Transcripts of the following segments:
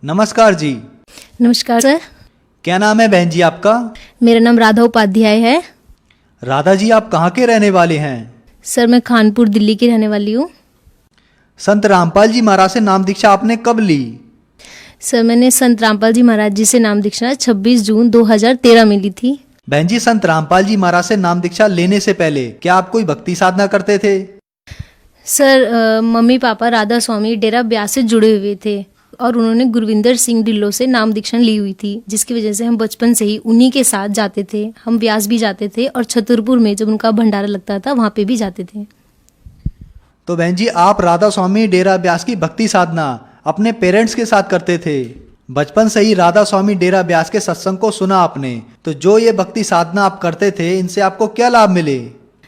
नमस्कार जी। नमस्कार सर। क्या नाम है बहन जी आपका? मेरा नाम राधा उपाध्याय है। राधा जी, आप कहाँ के रहने वाले हैं? सर मैं कानपुर दिल्ली की रहने वाली हूँ। संत रामपाल जी महाराज से नाम दीक्षा आपने कब ली? सर मैंने संत रामपाल जी महाराज जी से नाम दीक्षा 26 जून 2013 में ली थी। बहन जी, संत रामपाल जी महाराज से नाम दीक्षा लेने से पहले क्या आप कोई भक्ति साधना करते थे? सर मम्मी पापा राधा स्वामी डेरा ब्यास से जुड़े हुए थे और उन्होंने गुरविंदर सिंह ढिल्लों से नाम दीक्षा ली हुई थी, जिसकी वजह से हम बचपन से ही उन्हीं के साथ जाते थे। हम ब्यास भी जाते थे और छतरपुर में जब उनका भंडारा लगता था वहाँ पे भी जाते थे। तो बहन जी, आप राधा स्वामी डेरा ब्यास की भक्ति साधना अपने पेरेंट्स के साथ करते थे। बचपन से ही राधा स्वामी डेरा ब्यास के सत्संग को सुना आपने, तो जो ये भक्ति साधना आप करते थे, इनसे आपको क्या लाभ मिले?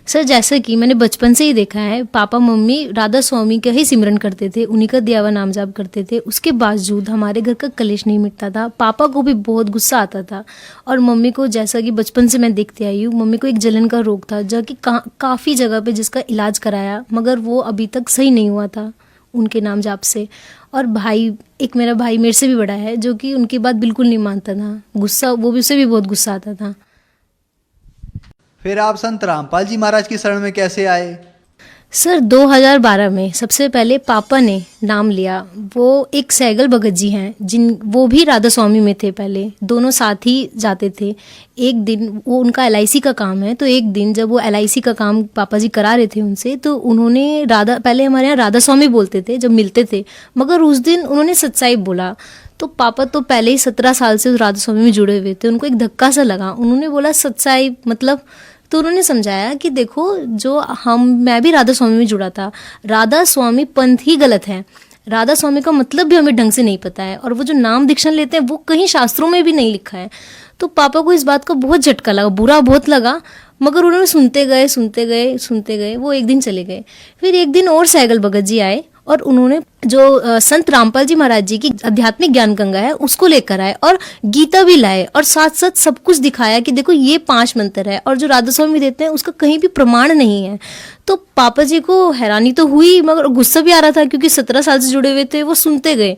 सर जैसा कि मैंने बचपन से ही देखा है, पापा मम्मी राधा स्वामी का ही सिमरन करते थे, उन्हीं का दिया हुआ नाम जाप करते थे। उसके बावजूद हमारे घर का कलेश नहीं मिटता था। पापा को भी बहुत गुस्सा आता था और मम्मी को, जैसा कि बचपन से मैं देखती आई हूँ, मम्मी को एक जलन का रोग था जो कि काफ़ी जगह पे जिसका इलाज कराया, मगर वो अभी तक सही नहीं हुआ था उनके नाम जाप से। और भाई, एक मेरा भाई मेरे से भी बड़ा है जो कि उनकी बात बिल्कुल नहीं मानता था, गुस्सा, वो भी, उसे भी बहुत गुस्सा आता था। फिर आप संत रामपाल जी महाराज की शरण में कैसे आए? सर 2012 में सबसे पहले पापा ने नाम लिया। वो एक सैगल भगत जी हैं, वो भी राधा स्वामी में थे पहले, दोनों साथ ही जाते थे। एक दिन वो, उनका LIC का काम है, तो एक दिन जब वो LIC का काम पापा जी करा रहे थे उनसे, तो उन्होंने पहले हमारे यहाँ राधा स्वामी बोलते थे जब मिलते थे, मगर उस दिन उन्होंने सत्साई बोला। तो पापा तो पहले ही 17 साल से उस राधा स्वामी में जुड़े हुए थे, उनको एक धक्का सा लगा। उन्होंने बोला सत्साई मतलब, तो उन्होंने समझाया कि देखो, मैं भी राधा स्वामी में जुड़ा था, राधा स्वामी पंथ ही गलत है, राधा स्वामी का मतलब भी हमें ढंग से नहीं पता है, और वो जो नाम दीक्षा लेते हैं वो कहीं शास्त्रों में भी नहीं लिखा है। तो पापा को इस बात का बहुत झटका लगा, बुरा बहुत लगा, मगर उन्होंने सुनते गए। वो एक दिन चले गए। फिर एक दिन और सैगल भगत जी आए और उन्होंने जो संत रामपाल जी महाराज जी की आध्यात्मिक ज्ञान गंगा है उसको लेकर आए और गीता भी लाए और साथ साथ सब कुछ दिखाया कि देखो ये 5 मंत्र है और जो राधा स्वामी देते हैं उसका कहीं भी प्रमाण नहीं है। तो पापा जी को हैरानी तो हुई, मगर गुस्सा भी आ रहा था क्योंकि 17 साल से जुड़े हुए थे। वो सुनते गए।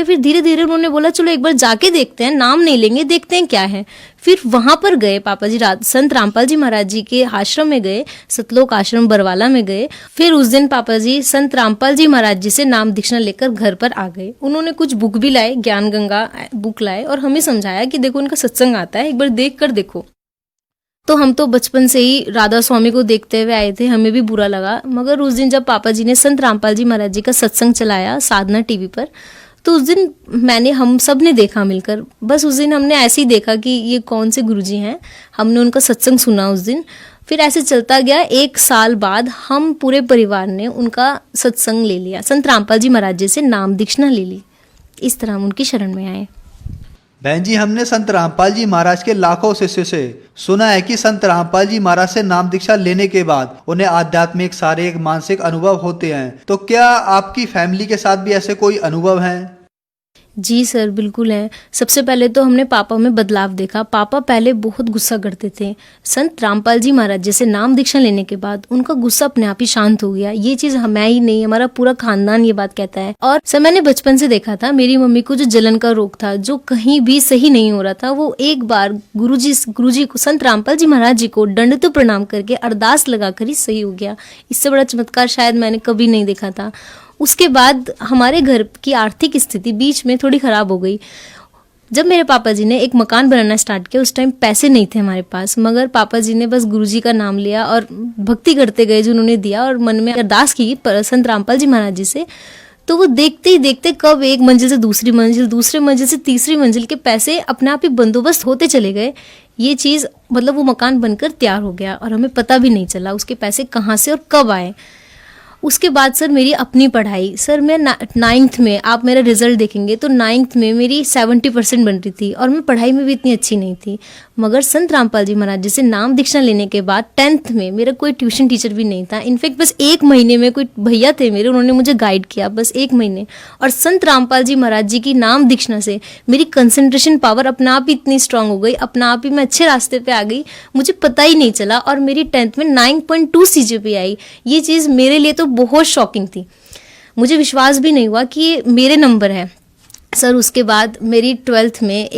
फिर धीरे धीरे उन्होंने बोला चलो एक बार जाके देखते हैं, नाम नहीं लेंगे, देखते हैं क्या है। फिर वहां पर गए पापा जी, संत रामपाल जी महाराज जी के आश्रम में गए, सतलोक आश्रम बरवाला में गए। फिर उस दिन पापा जी संत रामपाल जी महाराज जी से नाम दीक्षा लेकर घर पर आ गए। उन्होंने कुछ बुक भी लाए, ज्ञान गंगा बुक लाए और हमें समझाया कि देखो उनका सत्संग आता है, एक बार देख कर देखो। तो हम तो बचपन से ही राधा स्वामी को देखते हुए आए थे, हमें भी बुरा लगा। मगर उस दिन जब पापा जी ने संत रामपाल जी महाराज जी का सत्संग चलाया साधना टीवी पर, तो उस दिन हम सब ने देखा मिलकर। बस उस दिन हमने ऐसे ही देखा कि ये कौन से गुरुजी हैं, हमने उनका सत्संग सुना उस दिन। फिर ऐसे चलता गया। 1 साल बाद हम पूरे परिवार ने उनका सत्संग ले लिया, संत रामपाल जी महाराज जी से नाम दीक्षा ले ली। इस तरह हम उनकी शरण में आए। बहन जी, हमने संत रामपाल जी महाराज के लाखों शिष्य से सुना है कि संत रामपाल जी महाराज से नाम दीक्षा लेने के बाद उन्हें आध्यात्मिक, शारीरिक, मानसिक अनुभव होते हैं। तो क्या आपकी फैमिली के साथ भी ऐसे कोई अनुभव हैं? जी सर, बिल्कुल है। सबसे पहले तो हमने पापा में बदलाव देखा। पापा पहले बहुत गुस्सा करते थे। संत रामपाल जी महाराज जैसे नाम दीक्षा लेने के बाद उनका गुस्सा अपने आप ही शांत हो गया। ये चीज मैं ही नहीं, हमारा पूरा खानदान ये बात कहता है। और सर मैंने बचपन से देखा था, मेरी मम्मी को जो जलन का रोग था, जो कहीं भी सही नहीं हो रहा था, वो एक बार गुरुजी को, संत रामपाल जी महाराज जी को दंडवत प्रणाम करके अरदास लगाकर ही सही हो गया। इससे बड़ा चमत्कार शायद मैंने कभी नहीं देखा था। उसके बाद हमारे घर की आर्थिक स्थिति बीच में थोड़ी ख़राब हो गई। जब मेरे पापा जी ने एक मकान बनाना स्टार्ट किया, उस टाइम पैसे नहीं थे हमारे पास, मगर पापा जी ने बस गुरुजी का नाम लिया और भक्ति करते गए जो उन्होंने दिया, और मन में अरदास की संत रामपाल जी महाराज जी से। तो वो देखते ही देखते कब एक मंजिल से दूसरी मंजिल, दूसरे मंजिल से तीसरी मंजिल के पैसे अपने आप ही बंदोबस्त होते चले गए। ये चीज़ मतलब वो मकान बनकर तैयार हो गया और हमें पता भी नहीं चला उसके पैसे कहाँ से और कब आए। उसके बाद सर मेरी अपनी पढ़ाई, सर मैं 9th में, आप मेरा रिजल्ट देखेंगे तो 9th में मेरी 70% बन रही थी और मैं पढ़ाई में भी इतनी अच्छी नहीं थी। मगर संत रामपाल जी महाराज जी से नाम दीक्षा लेने के बाद 10th में मेरा कोई ट्यूशन टीचर भी नहीं था। इनफैक्ट बस 1 महीने में कोई भैया थे मेरे, उन्होंने मुझे गाइड किया बस 1 महीने। और संत रामपाल जी महाराज जी की नाम दीक्षा से मेरी कंसंट्रेशन पावर अपना आप ही इतनी स्ट्रांग हो गई, अपना आप ही मैं अच्छे रास्ते पे आ गई, मुझे पता ही नहीं चला। और मेरी 10th में 9.2 CGPA आई। ये चीज़ मेरे लिए तो बहुत शॉकिंग थी, मुझे विश्वास भी नहीं हुआ कि ये मेरे नंबर है। सर उसके बाद मेरी ट्वेल्थ में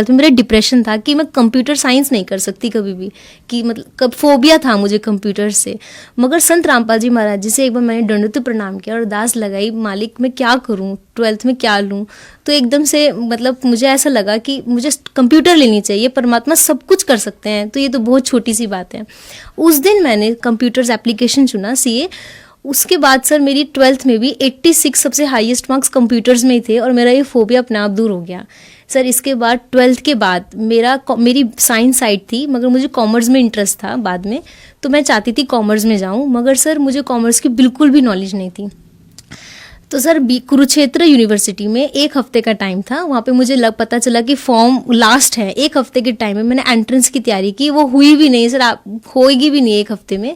मेरा डिप्रेशन था कि मैं कंप्यूटर साइंस नहीं कर सकती कभी भी, कि मतलब कब फोबिया था मुझे कंप्यूटर से। मगर संत रामपाल जी महाराज जी से एक बार मैंने दंडोत प्रणाम किया और अरदास लगाई, मालिक मैं क्या करूं, ट्वेल्थ में क्या लूं। तो एकदम से मतलब मुझे ऐसा लगा कि मुझे कंप्यूटर लेनी चाहिए, परमात्मा सब कुछ कर सकते हैं, तो ये तो बहुत छोटी सी बात है। उस दिन मैंने कंप्यूटर्स एप्लीकेशन चुना, सीए। उसके बाद सर मेरी ट्वेल्थ में भी 86 सबसे हाईएस्ट मार्क्स कंप्यूटर्स में ही थे और मेरा ये फोबिया अपने आप दूर हो गया। सर इसके बाद ट्वेल्थ के बाद मेरी साइंस साइड थी, मगर मुझे कॉमर्स में इंटरेस्ट था बाद में, तो मैं चाहती थी कॉमर्स में जाऊं, मगर सर मुझे कॉमर्स की बिल्कुल भी नॉलेज नहीं थी। तो सर कुरुक्षेत्र यूनिवर्सिटी में 1 हफ्ते का टाइम था, वहाँ पे मुझे पता चला कि फॉर्म लास्ट है। 1 हफ्ते के टाइम में मैंने एंट्रेंस की तैयारी की, वो हुई भी नहीं सर, होएगी भी नहीं 1 हफ्ते में।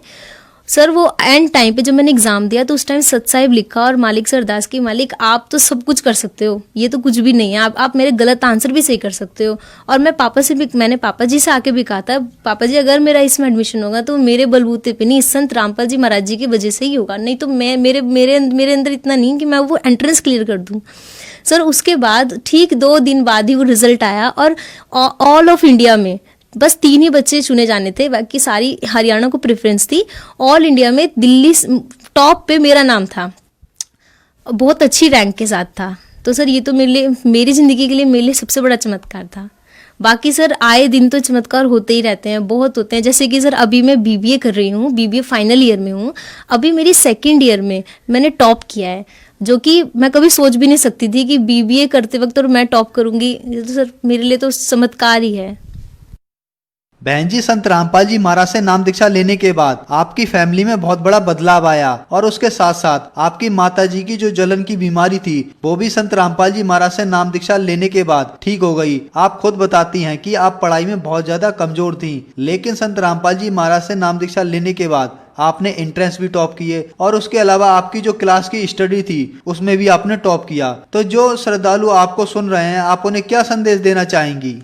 सर वो एंड टाइम पे जब मैंने एग्जाम दिया तो उस टाइम सतसाहिब लिखा और मालिक से अरदास की, मालिक आप तो सब कुछ कर सकते हो, ये तो कुछ भी नहीं है, आप मेरे गलत आंसर भी सही कर सकते हो। और मैंने पापा जी से आके भी कहा था, पापा जी अगर मेरा इसमें एडमिशन होगा तो मेरे बलबूते पे नहीं, संत रामपाल जी महाराज जी की वजह से ही होगा, नहीं तो मेरे अंदर इतना नहीं कि मैं वो एंट्रेंस क्लियर कर दूँ। सर उसके बाद ठीक 2 दिन बाद ही वो रिजल्ट आया और ऑल ऑफ इंडिया में बस 3 ही बच्चे चुने जाने थे, बाकी सारी हरियाणा को प्रेफरेंस थी। ऑल इंडिया में दिल्ली टॉप पे मेरा नाम था, बहुत अच्छी रैंक के साथ था। तो सर ये तो मेरी ज़िंदगी के लिए मेरे लिए सबसे बड़ा चमत्कार था। बाकी सर आए दिन तो चमत्कार होते ही रहते हैं, बहुत होते हैं। जैसे कि सर अभी मैं बीबीए कर रही हूँ, बीबीए फाइनल ईयर में हूँ, अभी मेरी 2nd ईयर में मैंने टॉप किया है, जो कि मैं कभी सोच भी नहीं सकती थी कि बीबीए करते वक्त और मैं टॉप करूँगी। ये तो सर मेरे लिए तो चमत्कार ही है। बहन जी, संत रामपाल जी महाराज से नाम दीक्षा लेने के बाद आपकी फैमिली में बहुत बड़ा बदलाव आया और उसके साथ साथ आपकी माता जी की जो जलन की बीमारी थी वो भी संत रामपाल जी महाराज से नाम दीक्षा लेने के बाद ठीक हो गई। आप खुद बताती हैं कि आप पढ़ाई में बहुत ज्यादा कमजोर थी, लेकिन संत रामपाल जी महाराज से नाम दीक्षा लेने के बाद आपने एंट्रेंस भी टॉप किए और उसके अलावा आपकी जो क्लास की स्टडी थी उसमें भी आपने टॉप किया। तो जो श्रद्धालु आपको सुन रहे हैं, आप उन्हें क्या संदेश देना चाहेंगी?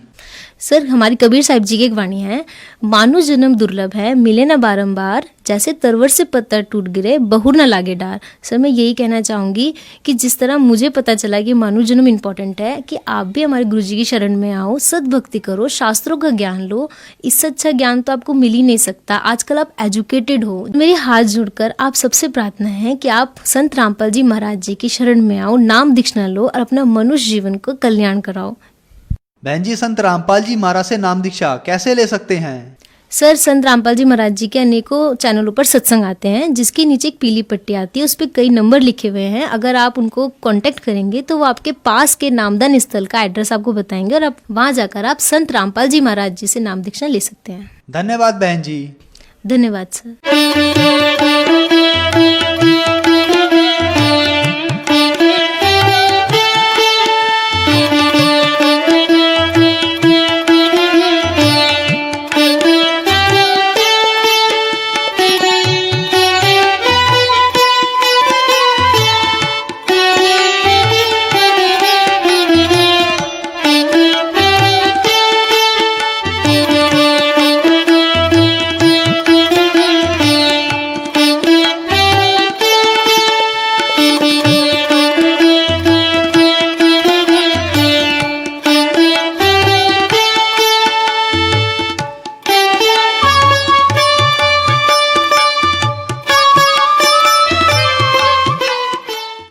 सर हमारी कबीर साहिब जी की एक वाणी है, मानो जन्म दुर्लभ है मिले ना बारंबार, जैसे तरवर से पत्थर टूट गिरे बहुर न लागे डार। सर मैं यही कहना चाहूँगी कि जिस तरह मुझे पता चला कि मानव जन्म इम्पॉर्टेंट है, कि आप भी हमारे गुरु जी की शरण में आओ, सद्भक्ति करो, शास्त्रों का ज्ञान लो। इससे अच्छा ज्ञान तो आपको मिल ही नहीं सकता। आजकल आप एजुकेटेड हो। मेरे हाथ जोड़कर आप सबसे प्रार्थना है कि आप संत रामपाल जी महाराज जी की शरण में आओ, नाम दीक्षा लो और अपना मनुष्य जीवन को कल्याण कराओ। बहन जी, संत रामपाल जी महाराज से नाम दीक्षा कैसे ले सकते हैं? सर संत रामपाल जी महाराज जी के अनेकों चैनलों पर सत्संग आते हैं, जिसके नीचे एक पीली पट्टी आती है, उस पर कई नंबर लिखे हुए हैं। अगर आप उनको कांटेक्ट करेंगे तो वो आपके पास के नामदान स्थल का एड्रेस आपको बताएंगे और आप वहां जाकर आप संत रामपाल जी महाराज जी से नाम दीक्षा ले सकते हैं। धन्यवाद बहन जी। धन्यवाद सर।